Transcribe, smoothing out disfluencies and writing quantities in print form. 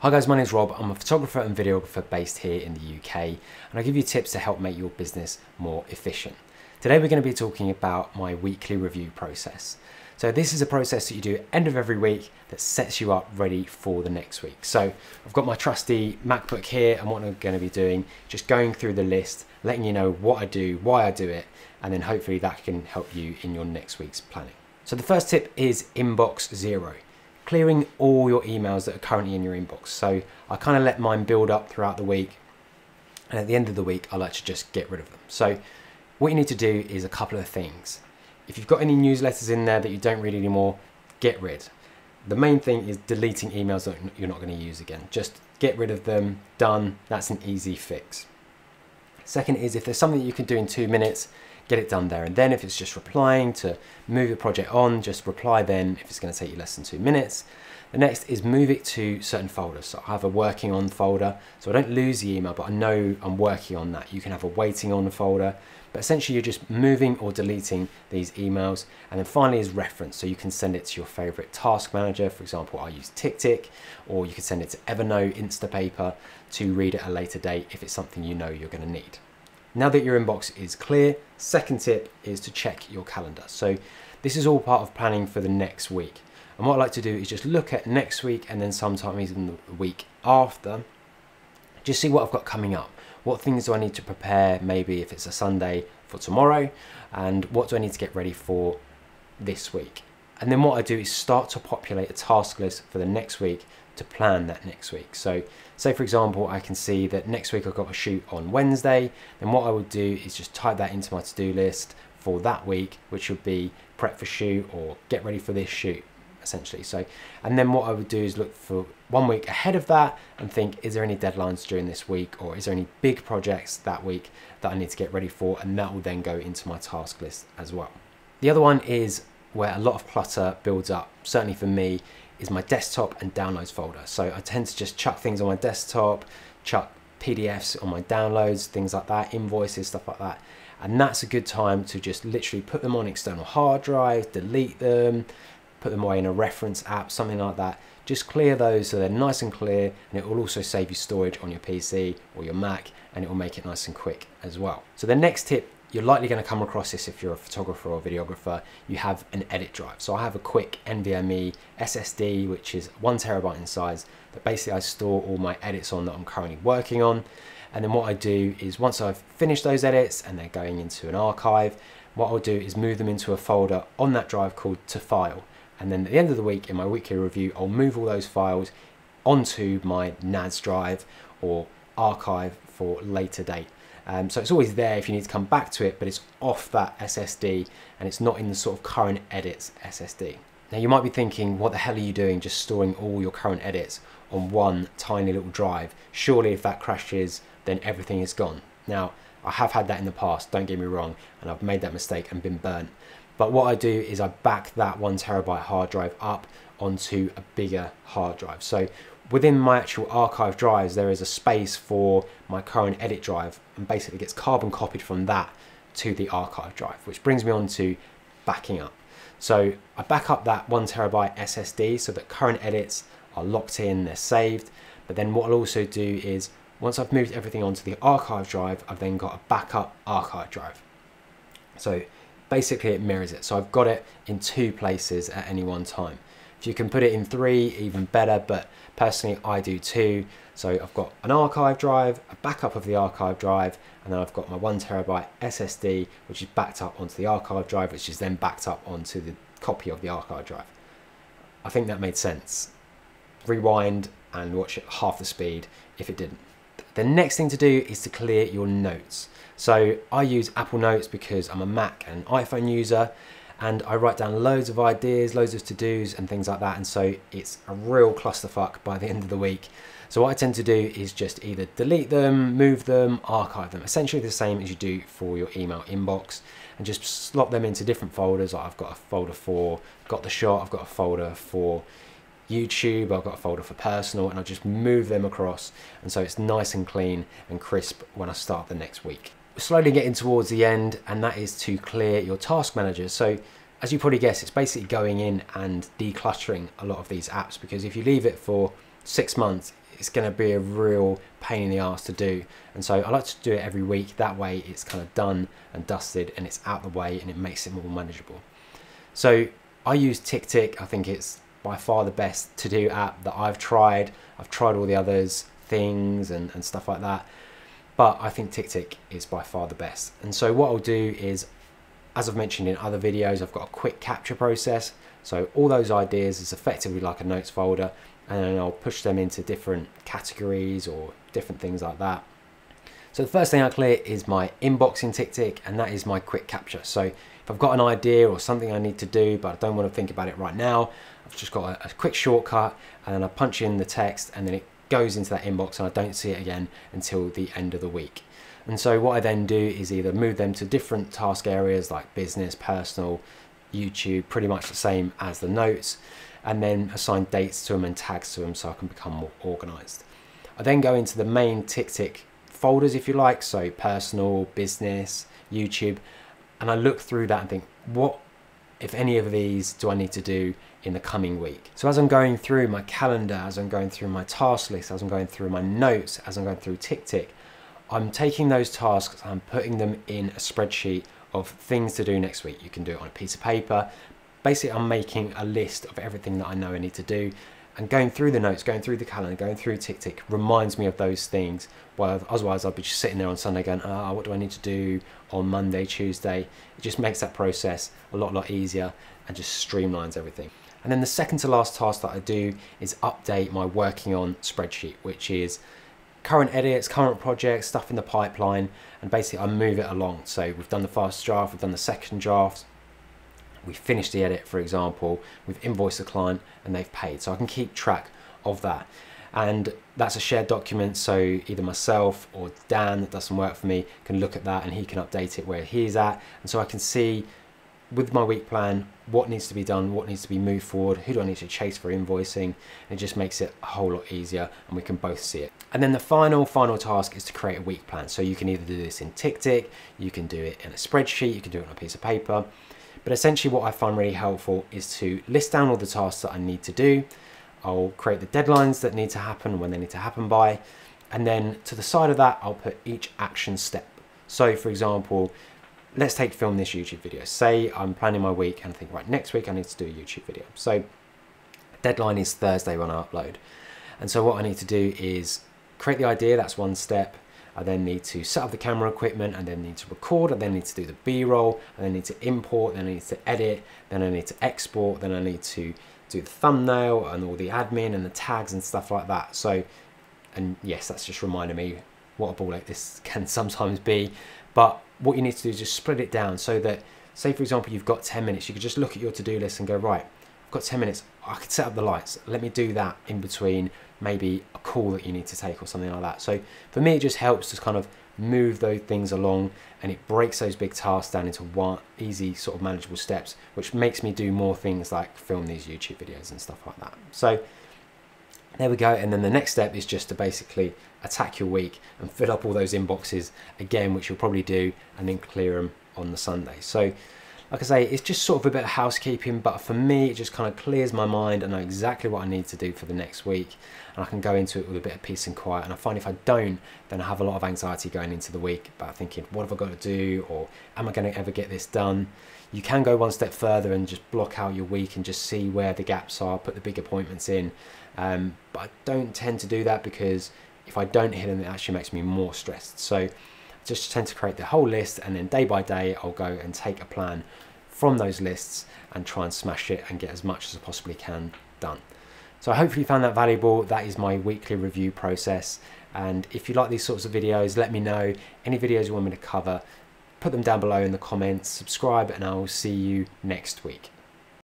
Hi guys, my name is Rob. I'm a photographer and videographer based here in the UK, and I give you tips to help make your business more efficient. Today we're going to be talking about my weekly review process. So this is a process that you do at the end of every week that sets you up ready for the next week. So I've got my trusty MacBook here, and what I'm going to be doing, just going through the list, letting you know what I do, why I do it, and then hopefully that can help you in your next week's planning. So the first tip is inbox zero. Clearing all your emails that are currently in your inbox. So I kind of let mine build up throughout the week, and at the end of the week I like to just get rid of them. So what you need to do is a couple of things. If you've got any newsletters in there that you don't read anymore, get rid. The main thing is deleting emails that you're not going to use again. Just get rid of them, done. That's an easy fix. Second is, if there's something that you can do in 2 minutes, get it done there and then. If it's just replying to move the project on, just reply then if it's going to take you less than 2 minutes. The next is move it to certain folders. So I have a working on folder, so I don't lose the email, but I know I'm working on that. You can have a waiting on folder, but essentially you're just moving or deleting these emails. And then finally is reference, so you can send it to your favorite task manager. For example, I use TickTick, or you can send it to Evernote, Instapaper to read at a later date if it's something you know you're going to need. Now that your inbox is clear, second tip is to check your calendar. So this is all part of planning for the next week. And what I like to do is just look at next week and then sometimes in the week after, just see what I've got coming up. What things do I need to prepare, maybe if it's a Sunday for tomorrow, and what do I need to get ready for this week? And then what I do is start to populate a task list for the next week to plan that next week. So say for example, I can see that next week I've got a shoot on Wednesday, then what I would do is just type that into my to-do list for that week, which would be prep for shoot or get ready for this shoot, essentially. So, and then what I would do is look for 1 week ahead of that and think, is there any deadlines during this week, or is there any big projects that week that I need to get ready for? And that will then go into my task list as well. The other one is where a lot of clutter builds up, certainly for me, is my desktop and downloads folder. So I tend to just chuck things on my desktop, chuck PDFs on my downloads, things like that, invoices, stuff like that. And that's a good time to just literally put them on external hard drive, delete them, put them away in a reference app, something like that. Just clear those so they're nice and clear, and it will also save you storage on your PC or your Mac, and it will make it nice and quick as well. So the next tip, you're likely going to come across this if you're a photographer or videographer, you have an edit drive. So I have a quick NVMe SSD, which is 1 terabyte in size, that basically I store all my edits on that I'm currently working on. And then what I do is once I've finished those edits and they're going into an archive, what I'll do is move them into a folder on that drive called to file. And then at the end of the week in my weekly review, I'll move all those files onto my NAS drive or archive for later date. So it's always there if you need to come back to it, but it's off that SSD and it's not in the sort of current edits SSD. Now you might be thinking, what the hell are you doing just storing all your current edits on one tiny little drive? Surely if that crashes, then everything is gone. Now I have had that in the past, don't get me wrong, and I've made that mistake and been burnt. But what I do is I back that 1 terabyte hard drive up onto a bigger hard drive. So within my actual archive drives, there is a space for my current edit drive, and basically gets carbon copied from that to the archive drive, which brings me on to backing up. So I back up that 1 terabyte SSD so that current edits are locked in, they're saved. But then what I'll also do is, once I've moved everything onto the archive drive, I've then got a backup archive drive. So basically it mirrors it. So I've got it in 2 places at any one time. If you can put it in 3, even better, but personally I do 2. So I've got an archive drive, a backup of the archive drive, and then I've got my 1 terabyte SSD, which is backed up onto the archive drive, which is then backed up onto the copy of the archive drive. I think that made sense. Rewind and watch it half the speed if it didn't. The next thing to do is to clear your notes. So I use Apple Notes because I'm a Mac and iPhone user, and I write down loads of ideas, loads of to-dos and things like that, and so it's a real clusterfuck by the end of the week. So what I tend to do is just either delete them, move them, archive them, essentially the same as you do for your email inbox, and just slot them into different folders. I've got a folder for Got the Shot, I've got a folder for YouTube, I've got a folder for personal, and I'll just move them across, and so it's nice and clean and crisp when I start the next week. We're slowly getting towards the end, and that is to clear your task manager. So as you probably guess, it's basically going in and decluttering a lot of these apps, because if you leave it for 6 months, it's going to be a real pain in the arse to do. And so I like to do it every week. That way it's kind of done and dusted and it's out the way and it makes it more manageable. So I use TickTick. I think it's by far the best to-do app that I've tried. I've tried all the others, Things and stuff like that, but I think TickTick is by far the best. And so what I'll do is, as I've mentioned in other videos, I've got a quick capture process. So all those ideas is effectively like a notes folder, and then I'll push them into different categories or different things like that. So the first thing I clear is my inbox in TickTick, and that is my quick capture. So if I've got an idea or something I need to do, but I don't want to think about it right now, I've just got a quick shortcut, and then I punch in the text, and then it goes into that inbox, and I don't see it again until the end of the week. And so what I then do is either move them to different task areas like business, personal, YouTube, pretty much the same as the notes, and then assign dates to them and tags to them so I can become more organized. I then go into the main TickTick folders, if you like, so personal, business, YouTube, and I look through that and think, what, if any of these, do I need to do in the coming week? So as I'm going through my calendar, as I'm going through my task list, as I'm going through my notes, as I'm going through TickTick, I'm taking those tasks and I'm putting them in a spreadsheet of things to do next week. You can do it on a piece of paper. Basically, I'm making a list of everything that I know I need to do, and going through the notes, going through the calendar, going through TickTick reminds me of those things. Well, otherwise I'll be just sitting there on Sunday going, what do I need to do on Monday, Tuesday? It just makes that process a lot easier and just streamlines everything. And then the second to last task that I do is update my working on spreadsheet, which is current edits, current projects, stuff in the pipeline, and basically I move it along. So we've done the first draft, we've done the second draft, we finished the edit, for example, we've invoiced the client and they've paid. So I can keep track of that. And that's a shared document, so either myself or Dan that does some work for me can look at that and he can update it where he's at. And so I can see with my week plan what needs to be done, what needs to be moved forward, who do I need to chase for invoicing. It just makes it a whole lot easier and we can both see it. And then the final task is to create a week plan. So you can either do this in TickTick, you can do it in a spreadsheet, you can do it on a piece of paper. But essentially what I find really helpful is to list down all the tasks that I need to do. I'll create the deadlines that need to happen when they need to happen by. And then to the side of that, I'll put each action step. So for example, let's film this YouTube video. Say I'm planning my week and I think, right, next week I need to do a YouTube video. So deadline is Thursday when I upload. And so what I need to do is create the idea, that's one step. I then need to set up the camera equipment, and then need to record, and then need to do the B-roll, and then need to import, then I need to edit, then I need to export, then I need to do the thumbnail and all the admin and the tags and stuff like that. So, and yes, that's just reminding me what a ball like this can sometimes be. But what you need to do is just split it down so that, say for example, you've got 10 minutes, you could just look at your to-do list and go, right, I've got 10 minutes, I could set up the lights, let me do that in between maybe a call that you need to take or something like that. So for me, it just helps to kind of move those things along, and it breaks those big tasks down into one easy sort of manageable steps, which makes me do more things like film these YouTube videos and stuff like that. So there we go. And then the next step is just to basically attack your week and fill up all those inboxes again, which you'll probably do, and then clear them on the Sunday. So like I say, it's just sort of a bit of housekeeping, but for me, it just kind of clears my mind. I know exactly what I need to do for the next week, and I can go into it with a bit of peace and quiet. And I find if I don't, then I have a lot of anxiety going into the week about thinking, what have I got to do? Or am I going to ever get this done? You can go one step further and just block out your week and just see where the gaps are, put the big appointments in. But I don't tend to do that, because if I don't hit them, it actually makes me more stressed. So just tend to create the whole list, and then day by day I'll go and take a plan from those lists and try and smash it and get as much as I possibly can done. So I hopefully you found that valuable. That is my weekly review process, and if you like these sorts of videos, let me know. Any videos you want me to cover, put them down below in the comments, subscribe, and I will see you next week.